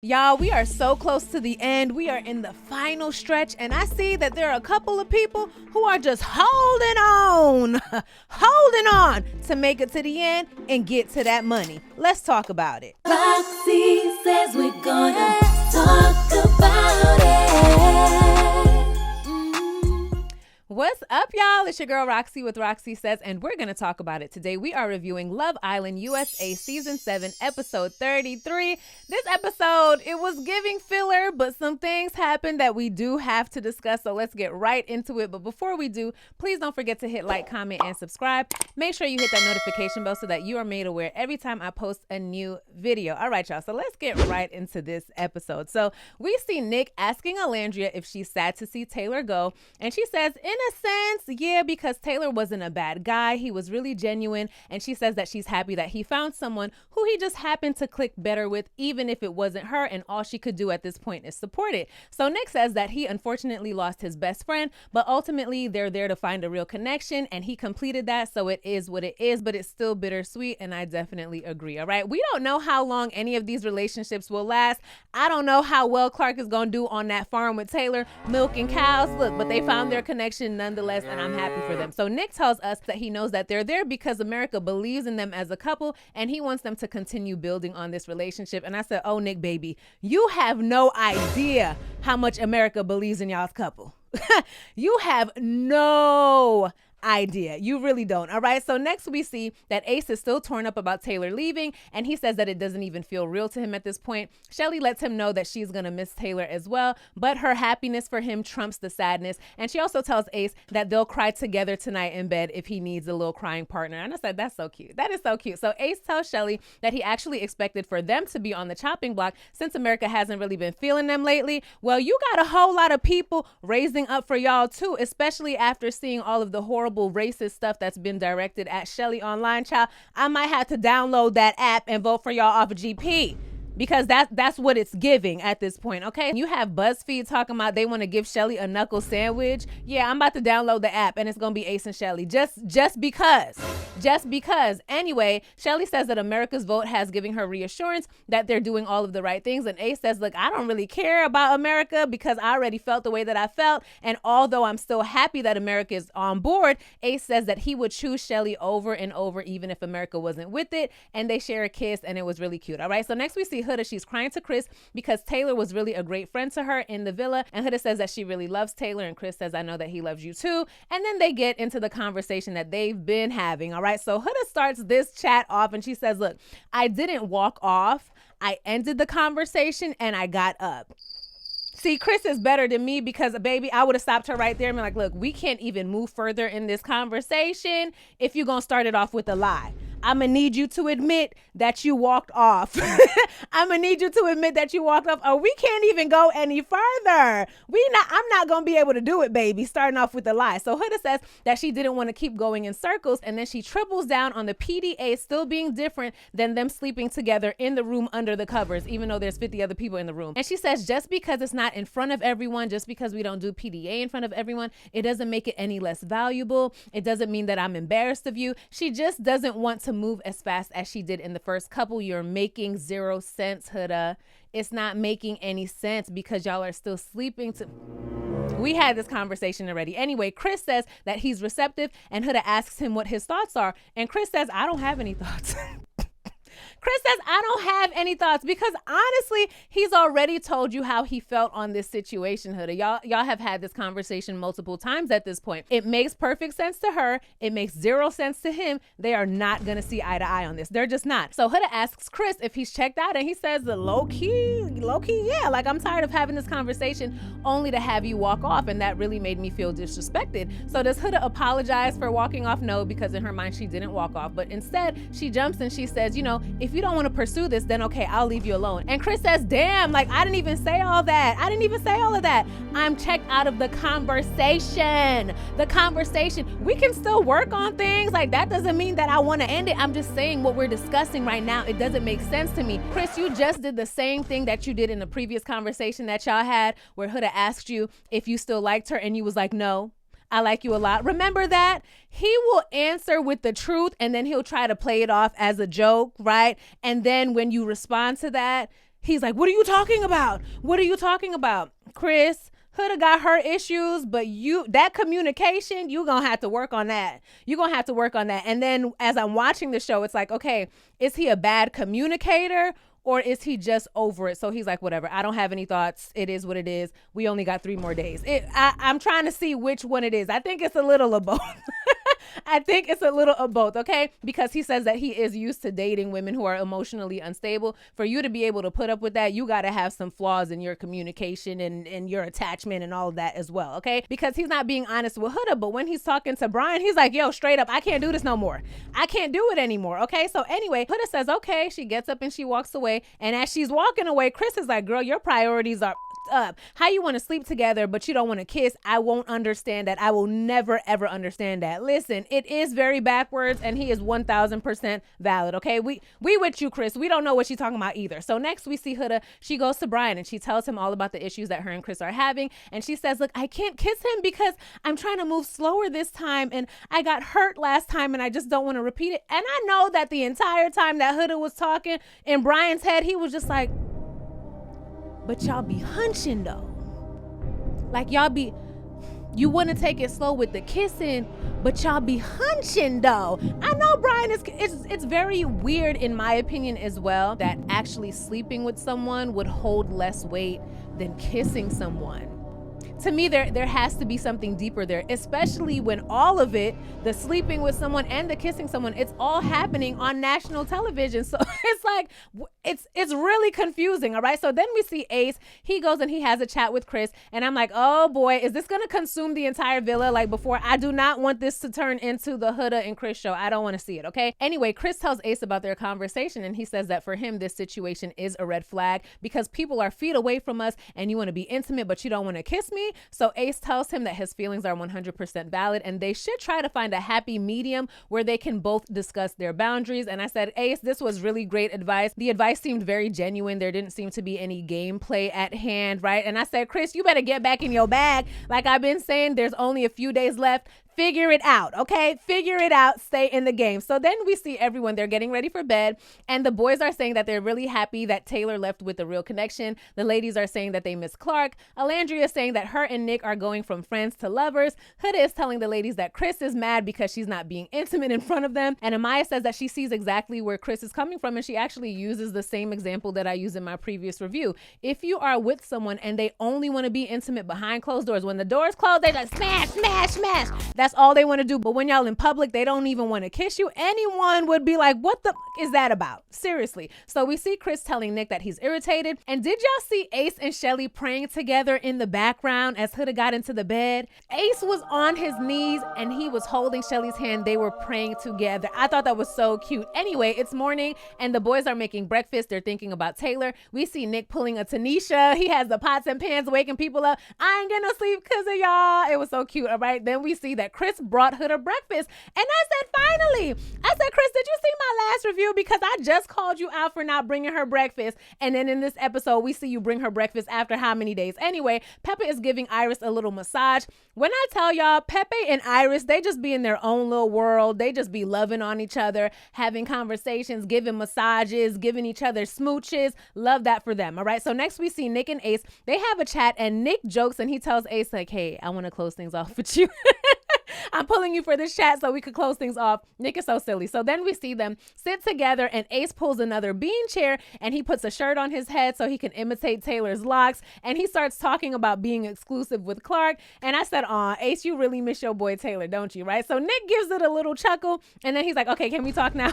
Y'all, we are so close to the end. We are in the final stretch, and I see that there are a couple of people who are just holding on to make it to the end and get to that money. Let's talk about it. Roxiie says we're gonna talk about it. What's up, y'all? It's your girl Roxiie with Roxiie Says, and we're going to talk about it today. We are reviewing Love Island USA Season 7, Episode 33. This episode, it was giving filler, but some things happened that we do have to discuss, so let's get right into it. But before we do, please don't forget to hit like, comment, and subscribe. Make sure you hit that notification bell so that you are made aware every time I post a new video. All right, y'all, so let's get right into this episode. So we see Nick asking Alandria if she's sad to see Taylor go, and she says, in a sense, yeah, because Taylor wasn't a bad guy. He was really genuine, and she says that she's happy that he found someone who he just happened to click better with, even if it wasn't her, and all she could do at this point is support it. So Nick says that he unfortunately lost his best friend, but ultimately they're there to find a real connection, and he completed that, so it is what it is, but it's still bittersweet, and I definitely agree. All right, we don't know how long any of these relationships will last. I don't know how well Clark is gonna do on that farm with Taylor milking cows. Look, but they found their connection nonetheless, and I'm happy for them. So Nick tells us that he knows that they're there because America believes in them as a couple, and he wants them to continue building on this relationship. And I said, oh, Nick, baby, you have no idea how much America believes in y'all's couple. You have no idea. You really don't. All right. So next we see that Ace is still torn up about Taylor leaving, and he says that it doesn't even feel real to him at this point. Shelly lets him know that she's going to miss Taylor as well, but her happiness for him trumps the sadness. And she also tells Ace that they'll cry together tonight in bed if he needs a little crying partner. And I said, that's so cute. That is so cute. So Ace tells Shelly that he actually expected for them to be on the chopping block since America hasn't really been feeling them lately. Well, you got a whole lot of people raising up for y'all too, especially after seeing all of the horrible racist stuff that's been directed at Shelly online, child. I might have to download that app and vote for y'all off of GP, because that's what it's giving at this point, okay? You have BuzzFeed talking about they want to give Shelly a knuckle sandwich. Yeah, I'm about to download the app, and it's gonna be Ace and Shelly just because. Anyway, Shelly says that America's vote has given her reassurance that they're doing all of the right things, and Ace says, look, I don't really care about America because I already felt the way that I felt, and although I'm still happy that America is on board, Ace says that he would choose Shelly over and over even if America wasn't with it, and they share a kiss, and it was really cute. All right, so next we see Huda. She's crying to Chris because Taylor was really a great friend to her in the villa, and Huda says that she really loves Taylor, and Chris says, I know that he loves you too. And then they get into the conversation that they've been having. All right, so Huda starts this chat off, and she says, look, I didn't walk off. I ended the conversation and I got up. See, Chris is better than me because, baby, I would have stopped her right there and been like, look, we can't even move further in this conversation if you're going to start it off with a lie. I'm going to need you to admit that you walked off. I'm going to need you to admit that you walked off, or we can't even go any further. I'm not going to be able to do it, baby, starting off with a lie. So Huda says that she didn't want to keep going in circles, and then she triples down on the PDA still being different than them sleeping together in the room under the covers, even though there's 50 other people in the room. And she says just because it's not in front of everyone, just because we don't do PDA in front of everyone, it doesn't make it any less valuable. It doesn't mean that I'm embarrassed of you. She just doesn't want to move as fast as she did in the first couple. You're making 0 sense, Huda. It's not making any sense because y'all are still sleeping to... We had this conversation already. Anyway, Chris says that he's receptive, and Huda asks him what his thoughts are, and Chris says, I don't have any thoughts. Chris says, I don't have any thoughts, because honestly, he's already told you how he felt on this situation, Huda. Y'all have had this conversation multiple times at this point. It makes perfect sense to her. It makes 0 sense to him. They are not going to see eye to eye on this. They're just not. So Huda asks Chris if he's checked out, and he says, low key, yeah. Like, I'm tired of having this conversation only to have you walk off, and that really made me feel disrespected. So does Huda apologize for walking off? No, because in her mind, she didn't walk off. But instead, she jumps and she says, if you don't want to pursue this, then okay, I'll leave you alone. And Chris says, damn, like, I didn't even say all that. I didn't even say all of that. I'm checked out of the conversation. We can still work on things. Like, that doesn't mean that I want to end it. I'm just saying what we're discussing right now, it doesn't make sense to me. Chris, you just did the same thing that you did in the previous conversation that y'all had, where Huda asked you if you still liked her, and you was like, no, I like you a lot. Remember that? He will answer with the truth, and then he'll try to play it off as a joke, right? And then when you respond to that, He's like, what are you talking about? What are you talking about? Chris, Huda got her issues, but that communication, you're going to have to work on that. You're going to have to work on that. And then as I'm watching the show, it's like, okay, is he a bad communicator or is he just over it? So he's like, whatever, I don't have any thoughts. It is what it is. We only got 3 more days. I'm trying to see which one it is. I think it's a little of both. I think it's a little of both, okay? Because he says that he is used to dating women who are emotionally unstable. For you to be able to put up with that, you got to have some flaws in your communication and your attachment and all of that as well, okay? Because he's not being honest with Huda, but when he's talking to Brian, he's like, yo, straight up, I can't do this no more. I can't do it anymore, okay? So anyway, Huda says, okay. She gets up and she walks away. And as she's walking away, Chris is like, girl, your priorities are up. How you want to sleep together, but you don't want to kiss? I won't understand that. I will never, ever understand that. Listen, it is very backwards and he is 1000% valid. Okay. We with you, Chris. We don't know what she's talking about either. So next we see Huda. She goes to Brian and she tells him all about the issues that her and Chris are having. And she says, look, I can't kiss him because I'm trying to move slower this time. And I got hurt last time and I just don't want to repeat it. And I know that the entire time that Huda was talking in Brian's head, he was just like, but y'all be hunching though. Like you want to take it slow with the kissing, but y'all be hunching though. I know Brian it's very weird in my opinion as well that actually sleeping with someone would hold less weight than kissing someone. To me, there has to be something deeper there, especially when all of it, the sleeping with someone and the kissing someone, it's all happening on national television. So it's like, it's really confusing, all right? So then we see Ace. He goes and he has a chat with Chris. And I'm like, oh boy, is this going to consume the entire villa like before? I do not want this to turn into the Huda and Chris show. I don't want to see it, okay? Anyway, Chris tells Ace about their conversation. And he says that for him, this situation is a red flag because people are feet away from us and you want to be intimate, but you don't want to kiss me. So Ace tells him that his feelings are 100% valid and they should try to find a happy medium where they can both discuss their boundaries. And I said, Ace, this was really great advice. The advice seemed very genuine. There didn't seem to be any gameplay at hand, right? And I said, Chris, you better get back in your bag. Like I've been saying, there's only a few days left. Figure it out, okay? Figure it out. Stay in the game. So then we see everyone. They're getting ready for bed. And the boys are saying that they're really happy that Taylor left with a real connection. The ladies are saying that they miss Clark. Alandria is saying that her and Nick are going from friends to lovers. Huda is telling the ladies that Chris is mad because she's not being intimate in front of them. And Amaya says that she sees exactly where Chris is coming from. And she actually uses the same example that I used in my previous review. If you are with someone and they only want to be intimate behind closed doors, when the doors close, they like smash, smash, smash. That's all they want to do. But when y'all in public, they don't even want to kiss you. Anyone would be like, what the is that about? Seriously. So we see Chris telling Nick that he's irritated. And did y'all see Ace and Shelly praying together in the background as Huda got into the bed? Ace was on his knees and he was holding Shelly's hand. They were praying together. I thought that was so cute. Anyway, it's morning and the boys are making breakfast. They're thinking about Taylor. We see Nick pulling a Tanisha. He has the pots and pans waking people up. I ain't getting no sleep because of y'all. It was so cute. All right. Then we see that Chris brought Huda breakfast. And I said, finally, I said, Chris, did you see my last review? Because I just called you out for not bringing her breakfast. And then in this episode, we see you bring her breakfast after how many days? Anyway, Pepe is giving Iris a little massage. When I tell y'all, Pepe and Iris, they just be in their own little world. They just be loving on each other, having conversations, giving massages, giving each other smooches. Love that for them. All right. So next we see Nick and Ace. They have a chat and Nick jokes and he tells Ace like, hey, I want to close things off with you. I'm pulling you for this chat so we could close things off. Nick is so silly. So then we see them sit together and Ace pulls another bean chair and he puts a shirt on his head so he can imitate Taylor's locks. And he starts talking about being exclusive with Clark. And I said, aw, Ace, you really miss your boy Taylor, don't you? Right? So Nick gives it a little chuckle and then he's like, okay, can we talk now?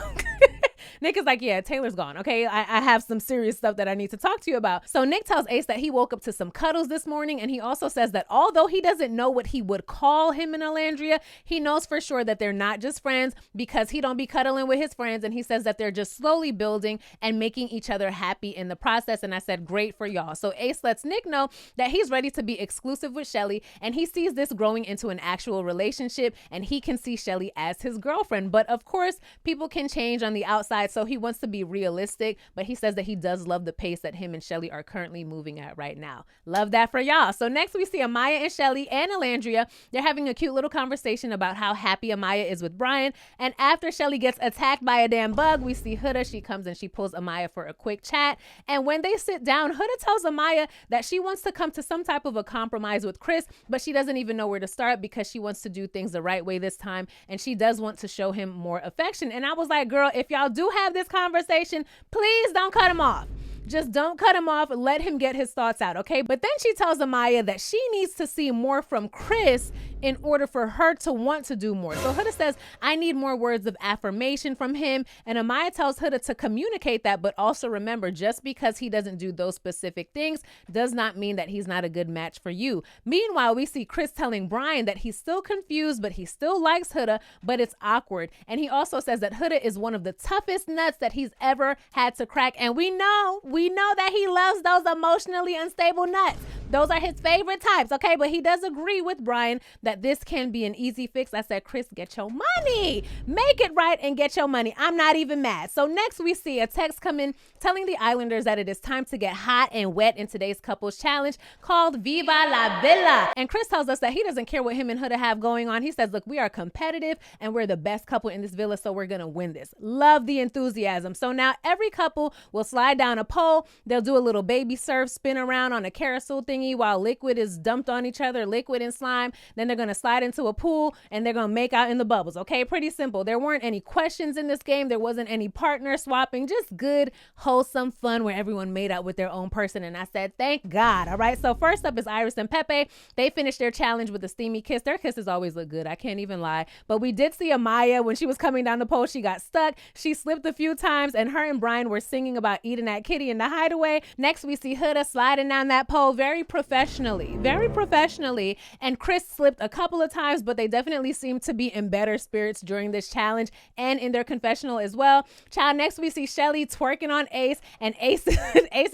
Nick is like, yeah, Taylor's gone. Okay, I have some serious stuff that I need to talk to you about. So Nick tells Ace that he woke up to some cuddles this morning. And he also says that although he doesn't know what he would call him and Alandria, he knows for sure that they're not just friends because he don't be cuddling with his friends. And he says that they're just slowly building and making each other happy in the process. And I said, great for y'all. So Ace lets Nick know that he's ready to be exclusive with Shelly. And he sees this growing into an actual relationship. And he can see Shelly as his girlfriend. But of course, people can change on the outside. side, so he wants to be realistic, but he says that he does love the pace that him and Shelly are currently moving at right now. Love that for y'all. So next we see Amaya and Shelly and Alandria. They're having a cute little conversation about how happy Amaya is with Brian, and after Shelly gets attacked by a damn bug, we see Huda. She comes and she pulls Amaya for a quick chat, and when they sit down, Huda tells Amaya that she wants to come to some type of a compromise with Chris, but she doesn't even know where to start because she wants to do things the right way this time, and she does want to show him more affection. And I was like, girl, if y'all do have this conversation, please don't cut him off. Just don't cut him off. Let him get his thoughts out, okay? But then she tells Amaya that she needs to see more from Chris in order for her to want to do more. So Huda says, I need more words of affirmation from him. And Amaya tells Huda to communicate that, but also remember, just because he doesn't do those specific things does not mean that he's not a good match for you. Meanwhile, we see Chris telling Brian that he's still confused, but he still likes Huda, but it's awkward. And he also says that Huda is one of the toughest nuts that he's ever had to crack. And we know that he loves those emotionally unstable nuts. Those are his favorite types, okay? But he does agree with Brian that this can be an easy fix. I said, Chris, get your money. Make it right and get your money. I'm not even mad. So next we see a text come in telling the Islanders that it is time to get hot and wet in today's couples challenge called Viva La Villa. And Chris tells us that he doesn't care what him and Huda have going on. He says, look, we are competitive and we're the best couple in this villa, so we're going to win this. Love the enthusiasm. So now every couple will slide down a pole. They'll do a little baby surf, spin around on a carousel thingy while liquid is dumped on each other, liquid and slime. Then they're going to slide into a pool and they're going to make out in the bubbles. Okay, pretty simple. There weren't any questions in this game. There wasn't any partner swapping, just good, wholesome fun where everyone made out with their own person. And I said, thank God. All right, so first up is Iris and Pepe. They finished their challenge with a steamy kiss. Their kisses always look good. I can't even lie. But we did see Amaya when she was coming down the pole. She got stuck. She slipped a few times and her and Brian were singing about eating that kitty in the Hideaway. Next, we see Huda sliding down that pole very professionally. And Chris slipped a couple of times, but they definitely seem to be in better spirits during this challenge and in their confessional as well. Child, next we see Shelly twerking on Ace, and Ace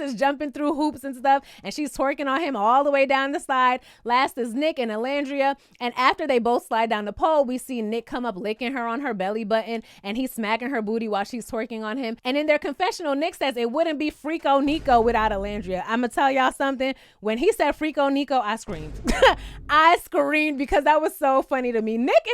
is jumping through hoops and stuff, and she's twerking on him all the way down the slide. Last is Nick and Alandria, and after they both slide down the pole, we see Nick come up licking her on her belly button, and he's smacking her booty while she's twerking on him. And in their confessional, Nick says it wouldn't be Freako Nico without Alandria. I'm gonna tell y'all something. When he said Freako Nico, I screamed. I screamed because that was so funny to me. Nick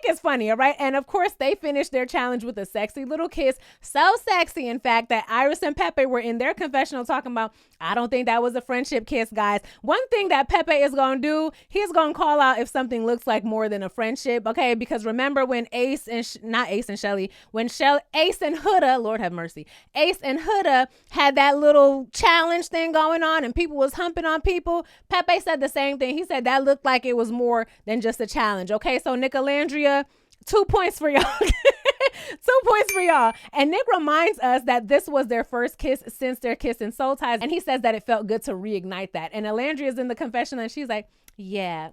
is funny, all right? And of course, they finished their challenge with a sexy little kiss. So sexy, in fact, that Iris and Pepe were in their confessional talking about, I don't think that was a friendship kiss, guys. One thing that Pepe is going to do, he's going to call out if something looks like more than a friendship, okay? Because remember when Ace and, not Ace and Shelly, when Ace and Huda, Lord have mercy, Ace and Huda had that little challenge thing going on and people was humping on people, Pepe said the same thing. He said that looked like it was more than just a challenge, okay? So Nick Alandria, 2 points for y'all. 2 points for y'all. And Nick reminds us that this was their first kiss since their kiss in Soul Ties. And he says that it felt good to reignite that. And Alandria is in the confessional and she's like, yeah,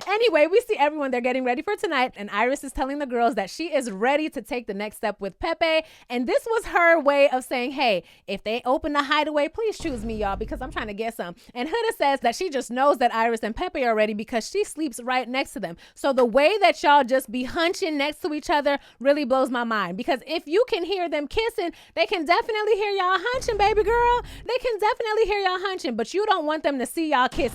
Anyway, we see everyone, they're getting ready for tonight, and Iris is telling the girls that she is ready to take the next step with Pepe, and this was her way of saying, hey, if they open the Hideaway, please choose me, y'all, because I'm trying to get some. And Huda says that she just knows that Iris and Pepe are ready because she sleeps right next to them. So the way that y'all just be hunching next to each other really blows my mind, because if you can hear them kissing, they can definitely hear y'all hunching, baby girl. They can definitely hear y'all hunching, but you don't want them to see y'all kiss.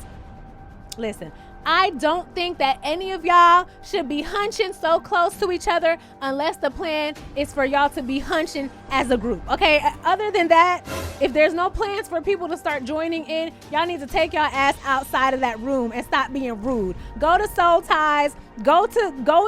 Listen, I don't think that any of y'all should be hunching so close to each other unless the plan is for y'all to be hunching as a group, okay? Other than that, if there's no plans for people to start joining in, y'all need to take y'all ass outside of that room and stop being rude. Go to Soul Ties, go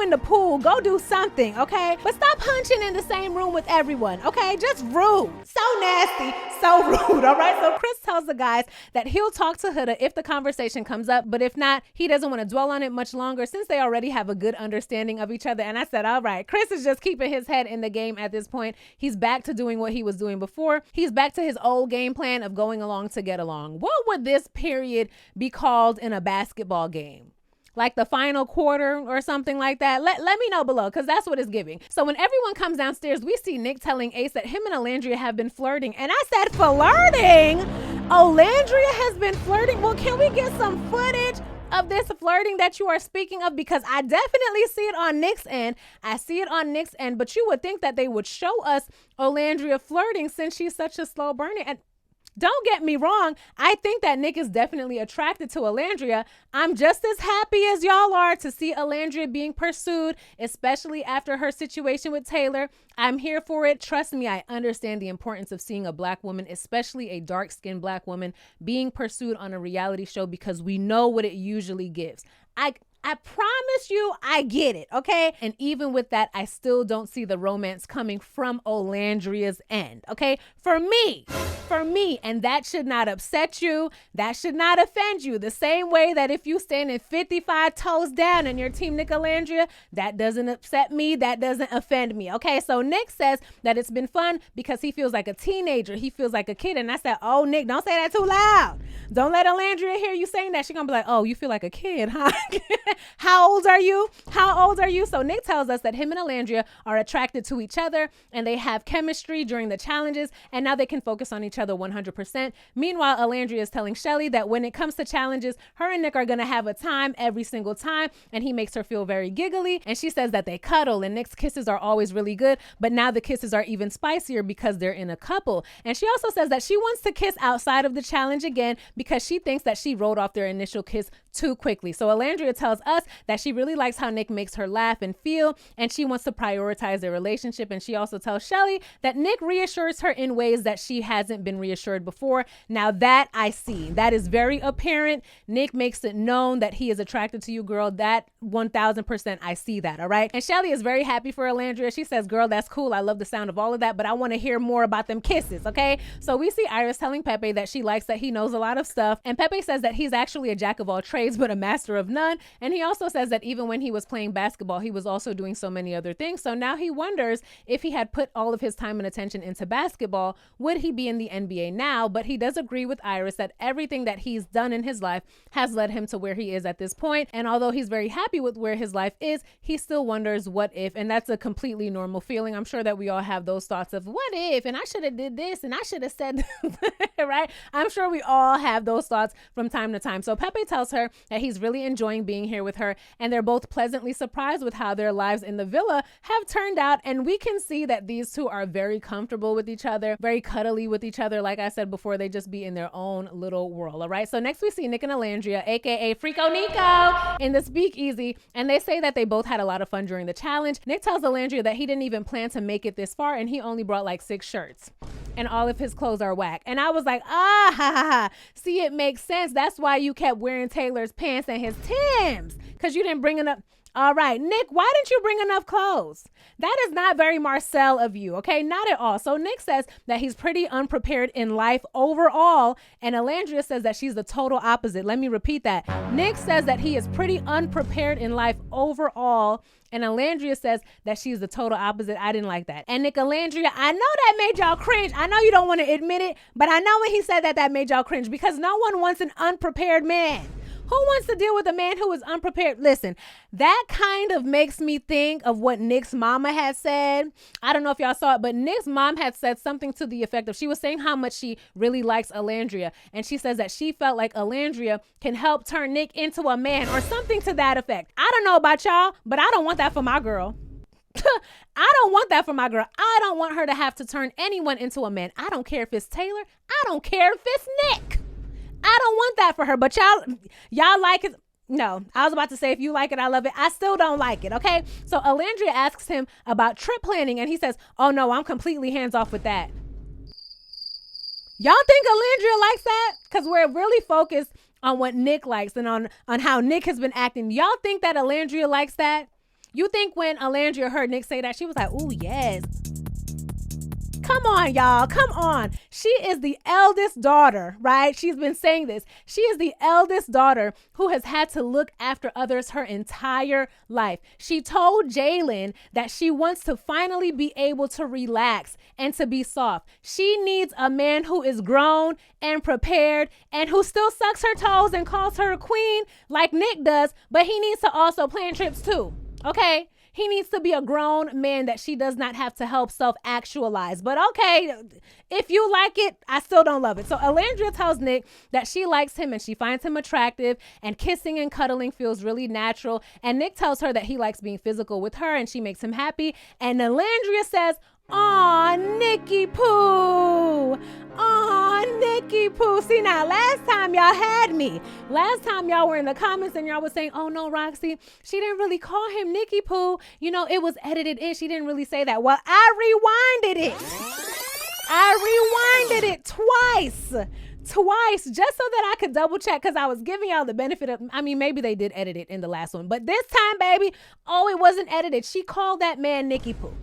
in the pool, go do something, okay? But stop hunching in the same room with everyone, okay? Just rude. So nasty, so rude, all right? So Chris tells the guys that he'll talk to Huda if the conversation comes up, but if not, he doesn't want to dwell on it much longer since they already have a good understanding of each other. And I said, all right, Chris is just keeping his head in the game at this point. He's back to doing what he was doing before. He's back to his old game plan of going along to get along. What would this period be called in a basketball game? Like the final quarter or something like that? Let me know below, because that's what it's giving. So when everyone comes downstairs, we see Nick telling Ace that him and Alandria have been flirting. And I said, flirting? Alandria has been flirting? Well, can we get some footage of this flirting that you are speaking of? Because I definitely see it on Nick's end. I see it on Nick's end, but you would think that they would show us Olandria flirting since she's such a slow burner. And don't get me wrong, I think that Nick is definitely attracted to Olandria. I'm just as happy as y'all are to see Olandria being pursued, especially after her situation with Taylor. I'm here for it. Trust me, I understand the importance of seeing a black woman, especially a dark-skinned black woman, being pursued on a reality show because we know what it usually gives. I promise you, I get it, okay? And even with that, I still don't see the romance coming from Olandria's end, okay? For me, and that should not upset you. That should not offend you. The same way that if you stand in 55 toes down and your team Nick Olandria, that doesn't upset me. That doesn't offend me, okay? So Nick says that it's been fun because he feels like a teenager. He feels like a kid. And I said, oh, Nick, don't say that too loud. Don't let Olandria hear you saying that. She's going to be like, oh, you feel like a kid, huh? How old are you? How old are you? So Nick tells us that him and Olandria are attracted to each other and they have chemistry during the challenges, and now they can focus on each other 100%. Meanwhile, Olandria is telling Shelly that when it comes to challenges, her and Nick are going to have a time every single time, and he makes her feel very giggly. And she says that they cuddle, and Nick's kisses are always really good, but now the kisses are even spicier because they're in a couple. And she also says that she wants to kiss outside of the challenge again because she thinks that she wrote off their initial kiss too quickly. So Olandria tells us that she really likes how Nick makes her laugh and feel, and she wants to prioritize their relationship. And she also tells Shelly that Nick reassures her in ways that she hasn't been reassured before. Now that I see, that is very apparent. Nick makes it known that he is attracted to you, girl. That 1000% I see that, all right? And Shelly is very happy for Olandria. She says, girl, that's cool. I love the sound of all of that, but I want to hear more about them kisses, okay? So we see Iris telling Pepe that she likes that he knows a lot of stuff, and Pepe says that he's actually a jack of all trades but a master of none. And he also says that even when he was playing basketball, he was also doing so many other things. So now he wonders if he had put all of his time and attention into basketball, would he be in the NBA now? But he does agree with Iris that everything that he's done in his life has led him to where he is at this point. And although he's very happy with where his life is, he still wonders what if, and that's a completely normal feeling. I'm sure that we all have those thoughts of what if, and I should have did this, and I should have said this, right? I'm sure we all have those thoughts from time to time. So Pepe tells her that he's really enjoying being here with her, and they're both pleasantly surprised with how their lives in the villa have turned out. And we can see that these two are very comfortable with each other, very cuddly with each other. Like I said before, they just be in their own little world. All right. So next we see Nick and Olandria, aka Freako Nico, in the Speakeasy, and they say that they both had a lot of fun during the challenge. Nick tells Olandria that he didn't even plan to make it this far, and he only brought like 6 shirts. And all of his clothes are whack. And I was like, see, it makes sense. That's why you kept wearing Taylor's pants and his Timbs, because you didn't bring enough. All right, Nick, why didn't you bring enough clothes? That is not very Marcel of you, okay? Not at all. So Nick says that he's pretty unprepared in life overall, and Olandria says that she's the total opposite. Let me repeat that. Nick says that he is pretty unprepared in life overall, and Olandria says that she's the total opposite. I didn't like that. And Nick, Olandria, I know that made y'all cringe. I know you don't want to admit it, but I know when he said that, that made y'all cringe, because no one wants an unprepared man. Who wants to deal with a man who is unprepared? Listen, that kind of makes me think of what Nick's mama had said. I don't know if y'all saw it, but Nick's mom had said something to the effect of, she was saying how much she really likes Olandria. And she says that she felt like Olandria can help turn Nick into a man, or something to that effect. I don't know about y'all, but I don't want that for my girl. I don't want that for my girl. I don't want her to have to turn anyone into a man. I don't care if it's Taylor. I don't care if it's Nick. I don't want that for her, but y'all like it. No, I was about to say, if you like it, I love it. I still don't like it, okay? So Olandria asks him about trip planning, and he says, oh no, I'm completely hands off with that. Y'all think Olandria likes that? Because we're really focused on what Nick likes and on how Nick has been acting. Y'all think that Olandria likes that? You think when Olandria heard Nick say that, she was like, ooh, yes. Come on, y'all. Come on. She is the eldest daughter, right? She's been saying this. She is the eldest daughter who has had to look after others her entire life. She told Jalen that she wants to finally be able to relax and to be soft. She needs a man who is grown and prepared and who still sucks her toes and calls her a queen like Nick does, but he needs to also plan trips too, okay? He needs to be a grown man that she does not have to help self-actualize. But okay, if you like it, I still don't love it. So Alandria tells Nick that she likes him and she finds him attractive and kissing and cuddling feels really natural. And Nick tells her that he likes being physical with her and she makes him happy. And Alandria says, "Aw, Nicky Poo. Aw, Nicky Poo." See, now, last time y'all had me. Last time y'all were in the comments and y'all was saying, "Oh, no, Roxy, she didn't really call him Nicky Poo. You know, it was edited in. She didn't really say that." Well, I rewinded it. Twice, just so that I could double check, because I was giving y'all the benefit of, I mean, maybe they did edit it in the last one, but this time, baby, oh, it wasn't edited. She called that man Nicky Poo.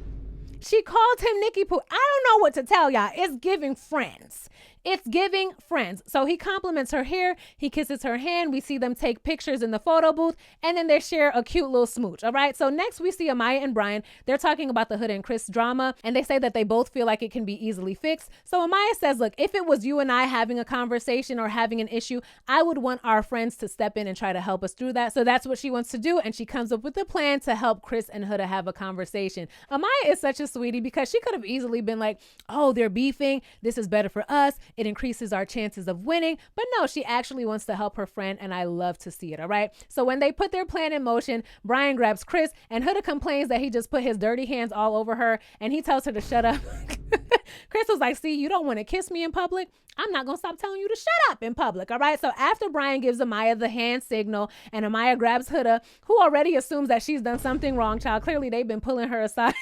She called him Nicky Poo. I don't know what to tell y'all. It's giving friends. It's giving friends. So he compliments her hair. He kisses her hand. We see them take pictures in the photo booth, and then they share a cute little smooch. All right. So next we see Amaya and Brian. They're talking about the Huda and Chris drama, and they say that they both feel like it can be easily fixed. So Amaya says, look, if it was you and I having a conversation or having an issue, I would want our friends to step in and try to help us through that. So that's what she wants to do. And she comes up with a plan to help Chris and Huda have a conversation. Amaya is such a sweetie because she could have easily been like, oh, they're beefing. This is better for us. It increases our chances of winning. But no, she actually wants to help her friend, and I love to see it. All right. So when they put their plan in motion, Brian grabs Chris, and Huda complains that he just put his dirty hands all over her, and he tells her to shut up. Chris was like, see, you don't want to kiss me in public? I'm not going to stop telling you to shut up in public. All right. So after Brian gives Amaya the hand signal and Amaya grabs Huda, who already assumes that she's done something wrong, child. Clearly, they've been pulling her aside.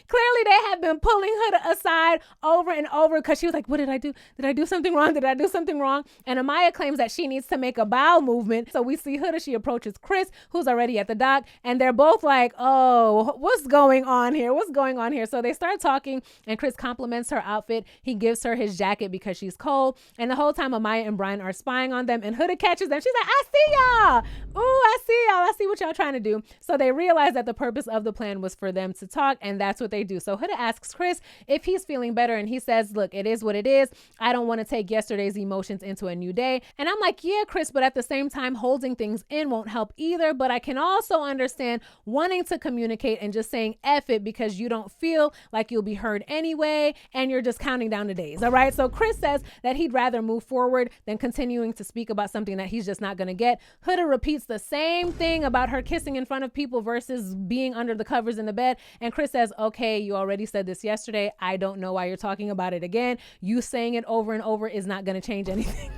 Clearly, they have been pulling Huda aside over and over because she was like, what did I do? Did I do something wrong? Did I do something wrong? And Amaya claims that she needs to make a bowel movement. So we see Huda. She approaches Chris, who's already at the dock. And they're both like, oh, what's going on here? What's going on here? So they start talking, and Chris compliments her outfit. He gives her his jacket because she's cold. And the whole time, Amaya and Brian are spying on them, and Huda catches them. She's like, I see y'all. Ooh, I see y'all. I see what y'all trying to do. So they realize that the purpose of the plan was for them to talk, and that's what they do. So Huda asks Chris if he's feeling better, and he says, look, it is what it is. I don't want to take yesterday's emotions into a new day. And I'm like, yeah, Chris, but at the same time, holding things in won't help either. But I can also understand wanting to communicate and just saying F it because you don't feel like you'll be heard anyway, and you're just counting down the days. All right. So Chris says that he'd rather move forward than continuing to speak about something that he's just not going to get. Huda repeats the same thing about her kissing in front of people versus being under the covers in the bed. And Chris says, okay, you already said this yesterday. I don't know why you're talking about it again. You saying it over and over is not going to change anything.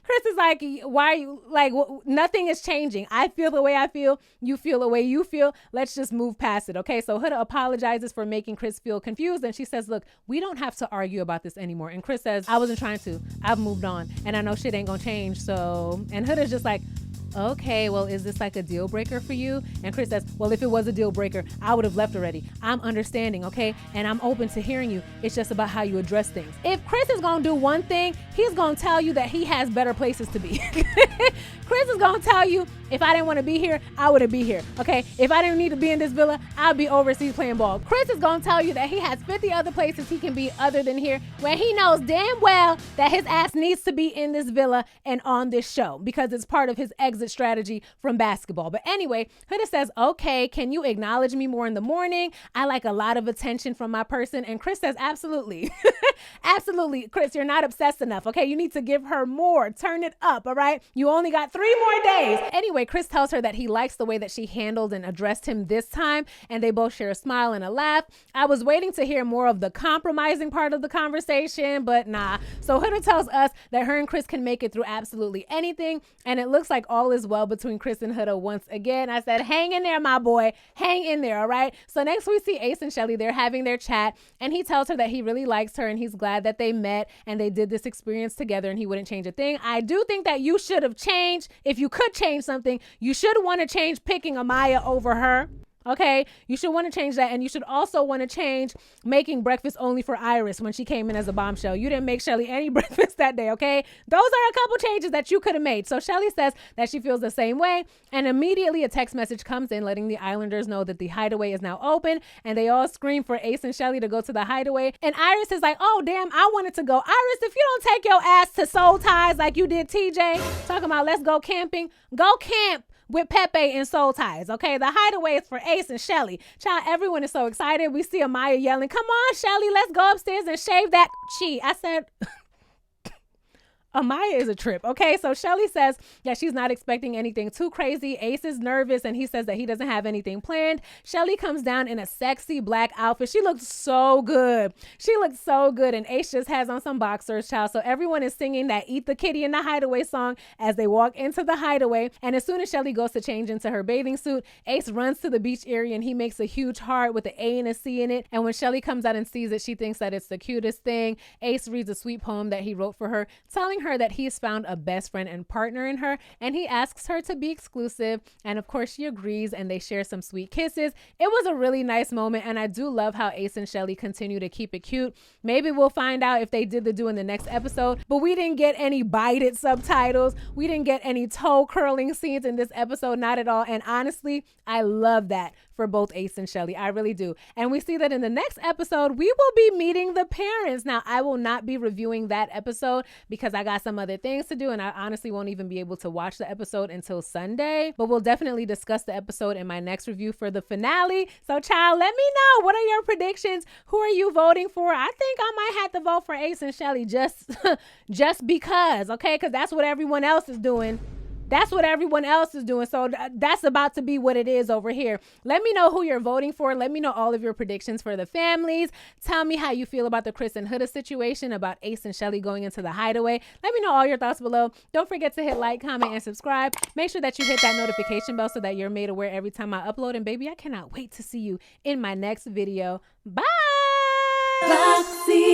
Chris is like, why are you like, nothing is changing. I feel the way I feel. You feel the way you feel. Let's just move past it. Okay. So Huda apologizes for making Chris feel confused. And she says, look, we don't have to argue about this anymore. And Chris says, I wasn't trying to. I've moved on and I know shit ain't gonna change. So, and Huda's just like, okay, well, is this like a deal breaker for you? And Chris says, well, if it was a deal breaker, I would have left already. I'm understanding, okay? And I'm open to hearing you. It's just about how you address things. If Chris is going to do one thing, he's going to tell you that he has better places to be. Chris is going to tell you, if I didn't want to be here, I wouldn't be here, okay? If I didn't need to be in this villa, I'd be overseas playing ball. Chris is going to tell you that he has 50 other places he can be other than here, where he knows damn well that his ass needs to be in this villa and on this show because it's part of his exit strategy from basketball. But anyway, Huda says, okay, can you acknowledge me more in the morning? I like a lot of attention from my person. And Chris says, absolutely. Absolutely. Chris, you're not obsessed enough, okay? You need to give her more. Turn it up, all right? You only got 3 more days. Anyway, Chris tells her that he likes the way that she handled and addressed him this time, and they both share a smile and a laugh. I was waiting to hear more of the compromising part of the conversation, but nah. So Huda tells us that her and Chris can make it through absolutely anything, and it looks like all is well between Chris and Huda once again. I said, hang in there, my boy. Hang in there, all right? So next we see Ace and Shelly. They're having their chat, and he tells her that he really likes her, and he's glad that they met and they did this experience together, and he wouldn't change a thing. I do think that you should have changed. If you could change something, you should want to change picking Amaya over her. Okay, you should want to change that. And you should also want to change making breakfast only for Iris when she came in as a bombshell. You didn't make Shelly any breakfast that day, okay? Those are a couple changes that you could have made. So Shelly says that she feels the same way. And immediately a text message comes in letting the Islanders know that the Hideaway is now open. And they all scream for Ace and Shelly to go to the Hideaway. And Iris is like, oh, damn, I wanted to go. Iris, if you don't take your ass to Soul Ties like you did TJ, talking about let's go camping, go camp. with Pepe and Soul Ties, okay? The Hideaway is for Ace and Shelly. Child, everyone is so excited. We see Amaya yelling, come on, Shelly, let's go upstairs and shave that chi. I said... Amaya is a trip. Okay, so Shelly says that she's not expecting anything too crazy. Ace is nervous and he says that he doesn't have anything planned. Shelly comes down in a sexy black outfit. She looks so good. She looks so good. And Ace just has on some boxers, child. So everyone is singing that Eat the Kitty in the Hideaway song as they walk into the Hideaway. And as soon as Shelly goes to change into her bathing suit, Ace runs to the beach area and he makes a huge heart with an A and a C in it. And when Shelly comes out and sees it, she thinks that it's the cutest thing. Ace reads a sweet poem that he wrote for her, telling her that he's found a best friend and partner in her, and he asks her to be exclusive, and of course she agrees, and they share some sweet kisses. It was a really nice moment, and I do love how Ace and Shelly continue to keep it cute. Maybe we'll find out if they did the do in the next episode, but we didn't get any bited subtitles. We didn't get any toe curling scenes in this episode, not at all, and honestly, I love that for both Ace and Shelly. I really do. And we see that in the next episode, we will be meeting the parents. Now, I will not be reviewing that episode because I got some other things to do, and I honestly won't even be able to watch the episode until Sunday, but we'll definitely discuss the episode in my next review for the finale. So, child, let me know. What are your predictions? Who are you voting for? I think I might have to vote for Ace and Shelly just because, okay? Because that's what everyone else is doing. That's what everyone else is doing. So that's about to be what it is over here. Let me know who you're voting for. Let me know all of your predictions for the families. Tell me how you feel about the Chris and Huda situation, about Ace and Shelly going into the Hideaway. Let me know all your thoughts below. Don't forget to hit like, comment, and subscribe. Make sure that you hit that notification bell so that you're made aware every time I upload. And baby, I cannot wait to see you in my next video. Bye! Roxiie.